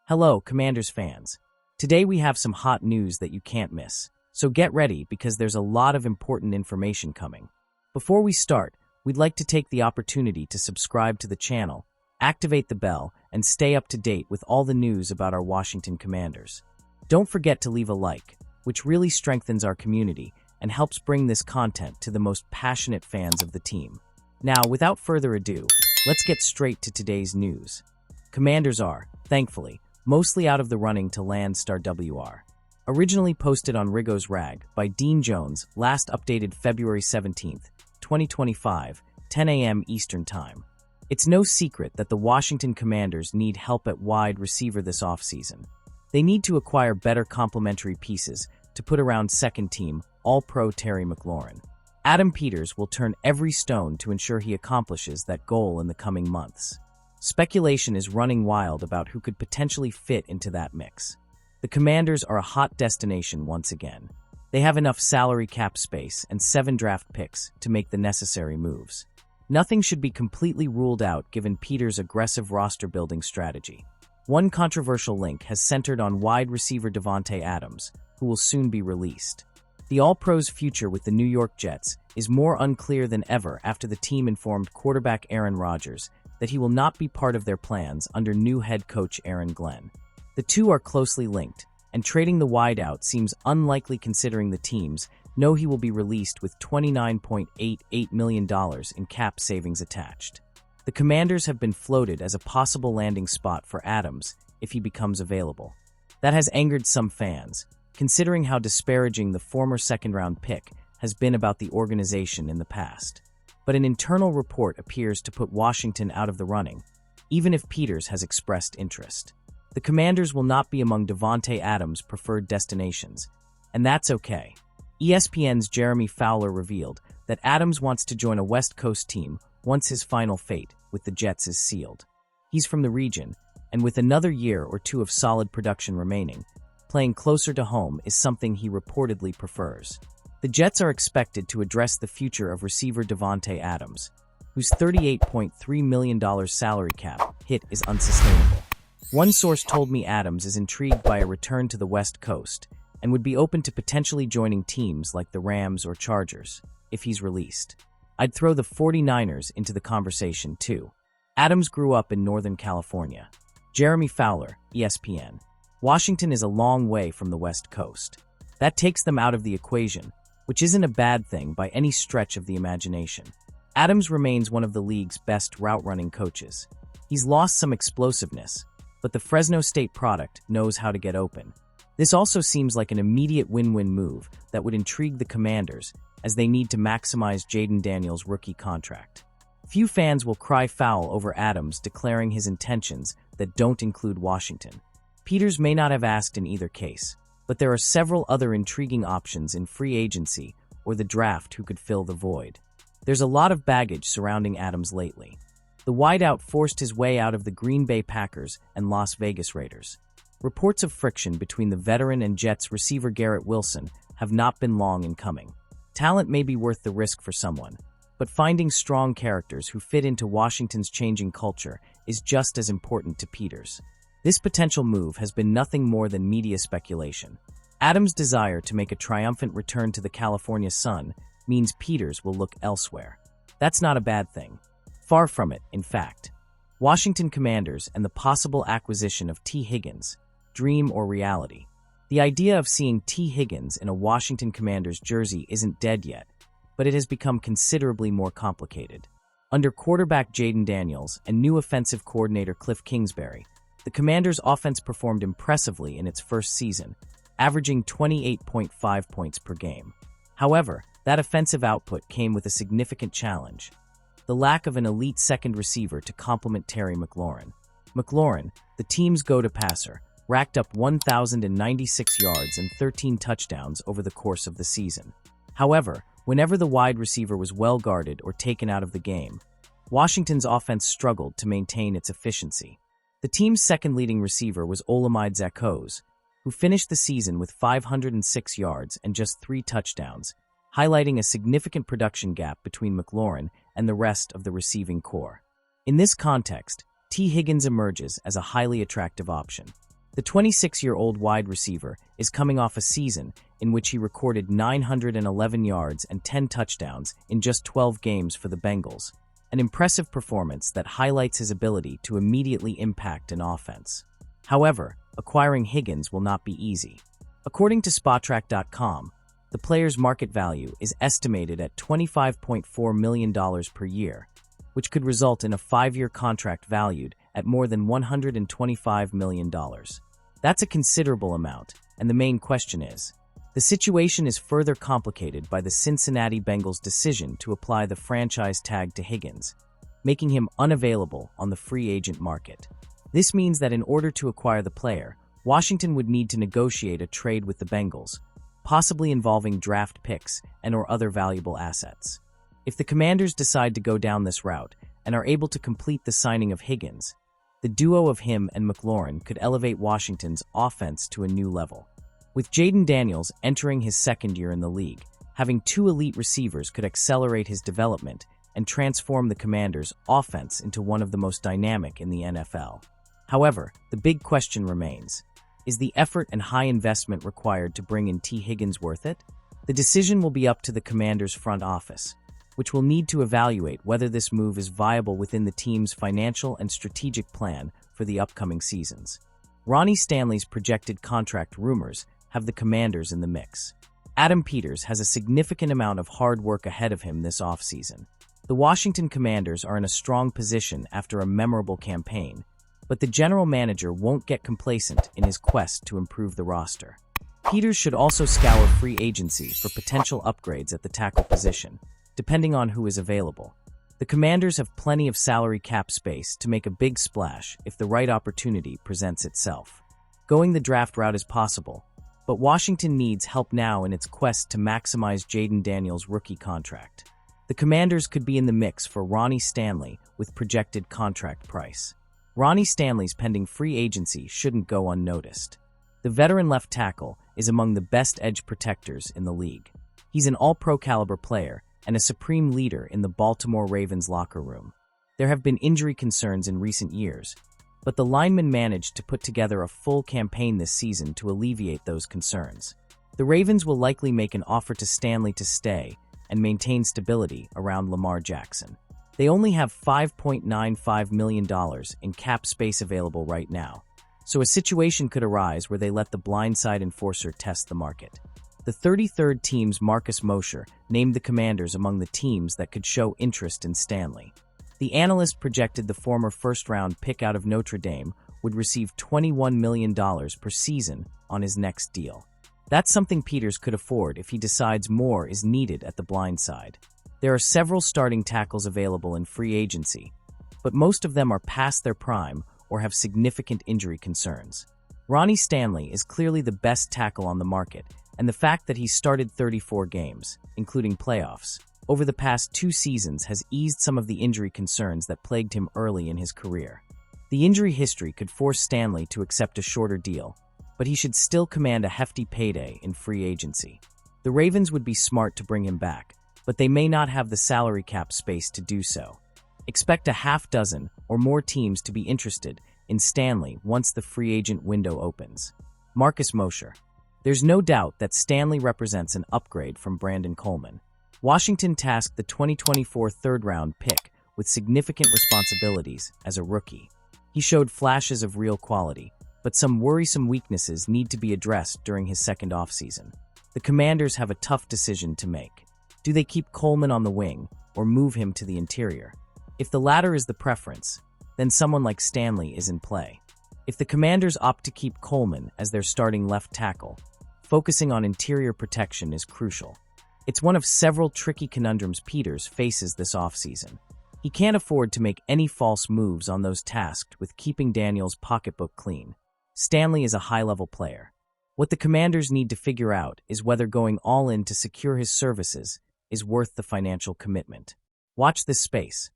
Hello, Commanders fans. Today we have some hot news that you can't miss. So get ready because there's a lot of important information coming. Before we start, we'd like to take the opportunity to subscribe to the channel, activate the bell, and stay up to date with all the news about our Washington Commanders. Don't forget to leave a like, which really strengthens our community and helps bring this content to the most passionate fans of the team. Now, without further ado, let's get straight to today's news. Commanders are, thankfully, mostly out of the running to land star WR. Originally posted on Rigo's Rag by Dean Jones, last updated February 17, 2025, 10 a.m. Eastern Time. It's no secret that the Washington Commanders need help at wide receiver this offseason. They need to acquire better complementary pieces to put around second-team, All-Pro Terry McLaurin. Adam Peters will turn every stone to ensure he accomplishes that goal in the coming months. Speculation is running wild about who could potentially fit into that mix. The Commanders are a hot destination once again. They have enough salary cap space and 7 draft picks to make the necessary moves. Nothing should be completely ruled out given Peters' aggressive roster-building strategy. One controversial link has centered on wide receiver Davante Adams, who will soon be released. The All-Pro's future with the New York Jets is more unclear than ever after the team informed quarterback Aaron Rodgers that he will not be part of their plans under new head coach Aaron Glenn. The two are closely linked, and trading the wideout seems unlikely considering the teams know he will be released with $29.88 million in cap savings attached. The Commanders have been floated as a possible landing spot for Adams if he becomes available. That has angered some fans, considering how disparaging the former second-round pick has been about the organization in the past. But an internal report appears to put Washington out of the running, even if Peters has expressed interest. The Commanders will not be among Davante Adams' preferred destinations, and that's okay. ESPN's Jeremy Fowler revealed that Adams wants to join a West Coast team once his final fate with the Jets is sealed. He's from the region, and with another year or two of solid production remaining, playing closer to home is something he reportedly prefers. The Jets are expected to address the future of receiver Davante Adams, whose $38.3 million salary cap hit is unsustainable. One source told me Adams is intrigued by a return to the West Coast and would be open to potentially joining teams like the Rams or Chargers, if he's released. I'd throw the 49ers into the conversation too. Adams grew up in Northern California. Jeremy Fowler, ESPN. Washington is a long way from the West Coast. That takes them out of the equation, which isn't a bad thing by any stretch of the imagination. Adams remains one of the league's best route-running coaches. He's lost some explosiveness, but the Fresno State product knows how to get open. This also seems like an immediate win-win move that would intrigue the Commanders as they need to maximize Jaden Daniels' rookie contract. Few fans will cry foul over Adams declaring his intentions that don't include Washington. Peters may not have asked in either case, but there are several other intriguing options in free agency or the draft who could fill the void. There's a lot of baggage surrounding Adams lately. The wideout forced his way out of the Green Bay Packers and Las Vegas Raiders. Reports of friction between the veteran and Jets receiver Garrett Wilson have not been long in coming. Talent may be worth the risk for someone, but finding strong characters who fit into Washington's changing culture is just as important to Peters. This potential move has been nothing more than media speculation. Adams' desire to make a triumphant return to the California sun means Peters will look elsewhere. That's not a bad thing. Far from it, in fact. Washington Commanders and the possible acquisition of T. Higgins, dream or reality? The idea of seeing T. Higgins in a Washington Commanders jersey isn't dead yet, but it has become considerably more complicated. Under quarterback Jaden Daniels and new offensive coordinator Cliff Kingsbury, the Commanders' offense performed impressively in its first season, averaging 28.5 points per game. However, that offensive output came with a significant challenge: the lack of an elite second receiver to complement Terry McLaurin. McLaurin, the team's go-to passer, racked up 1,096 yards and 13 touchdowns over the course of the season. However, whenever the wide receiver was well guarded or taken out of the game, Washington's offense struggled to maintain its efficiency. The team's second leading receiver was Olamide Zaccheaus, who finished the season with 506 yards and just 3 touchdowns, highlighting a significant production gap between McLaurin and the rest of the receiving core. In this context, T. Higgins emerges as a highly attractive option. The 26-year-old wide receiver is coming off a season in which he recorded 911 yards and 10 touchdowns in just 12 games for the Bengals, an impressive performance that highlights his ability to immediately impact an offense. However, acquiring Higgins will not be easy. According to Spotrac.com, the player's market value is estimated at $25.4 million per year, which could result in a 5-year contract valued at more than $125 million. That's a considerable amount, and the main question is, the situation is further complicated by the Cincinnati Bengals' decision to apply the franchise tag to Higgins, making him unavailable on the free agent market. This means that in order to acquire the player, Washington would need to negotiate a trade with the Bengals, possibly involving draft picks and/or other valuable assets. If the Commanders decide to go down this route and are able to complete the signing of Higgins, the duo of him and McLaurin could elevate Washington's offense to a new level. With Jaden Daniels entering his second year in the league, having 2 elite receivers could accelerate his development and transform the Commanders' offense into one of the most dynamic in the NFL. However, the big question remains, is the effort and high investment required to bring in T. Higgins worth it? The decision will be up to the Commanders' front office, which will need to evaluate whether this move is viable within the team's financial and strategic plan for the upcoming seasons. Ronnie Stanley's projected contract rumors have the Commanders in the mix. Adam Peters has a significant amount of hard work ahead of him this offseason. The Washington Commanders are in a strong position after a memorable campaign, but the general manager won't get complacent in his quest to improve the roster. Peters should also scour free agency for potential upgrades at the tackle position, depending on who is available. The Commanders have plenty of salary cap space to make a big splash if the right opportunity presents itself. Going the draft route is possible, but Washington needs help now in its quest to maximize Jaden Daniels' rookie contract. The Commanders could be in the mix for Ronnie Stanley with projected contract price. Ronnie Stanley's pending free agency shouldn't go unnoticed. The veteran left tackle is among the best edge protectors in the league. He's an all-pro caliber player and a supreme leader in the Baltimore Ravens locker room. There have been injury concerns in recent years, but the lineman managed to put together a full campaign this season to alleviate those concerns. The Ravens will likely make an offer to Stanley to stay and maintain stability around Lamar Jackson. They only have $5.95 million in cap space available right now, so a situation could arise where they let the blindside enforcer test the market. The 33rd team's Marcus Mosher named the Commanders among the teams that could show interest in Stanley. The analyst projected the former first-round pick out of Notre Dame would receive $21 million per season on his next deal. That's something Peters could afford if he decides more is needed at the blind side. There are several starting tackles available in free agency, but most of them are past their prime or have significant injury concerns. Ronnie Stanley is clearly the best tackle on the market, and the fact that he's started 34 games, including playoffs, over the past 2 seasons has eased some of the injury concerns that plagued him early in his career. The injury history could force Stanley to accept a shorter deal, but he should still command a hefty payday in free agency. The Ravens would be smart to bring him back, but they may not have the salary cap space to do so. Expect a half dozen or more teams to be interested in Stanley once the free agent window opens. Marcus Mosher. There's no doubt that Stanley represents an upgrade from Brandon Coleman. Washington tasked the 2024 third-round pick with significant responsibilities as a rookie. He showed flashes of real quality, but some worrisome weaknesses need to be addressed during his second offseason. The Commanders have a tough decision to make. Do they keep Coleman on the wing or move him to the interior? If the latter is the preference, then someone like Stanley is in play. If the Commanders opt to keep Coleman as their starting left tackle, focusing on interior protection is crucial. It's one of several tricky conundrums Peters faces this offseason. He can't afford to make any false moves on those tasked with keeping Daniels' pocketbook clean. Stanley is a high-level player. What the Commanders need to figure out is whether going all in to secure his services is worth the financial commitment. Watch this space.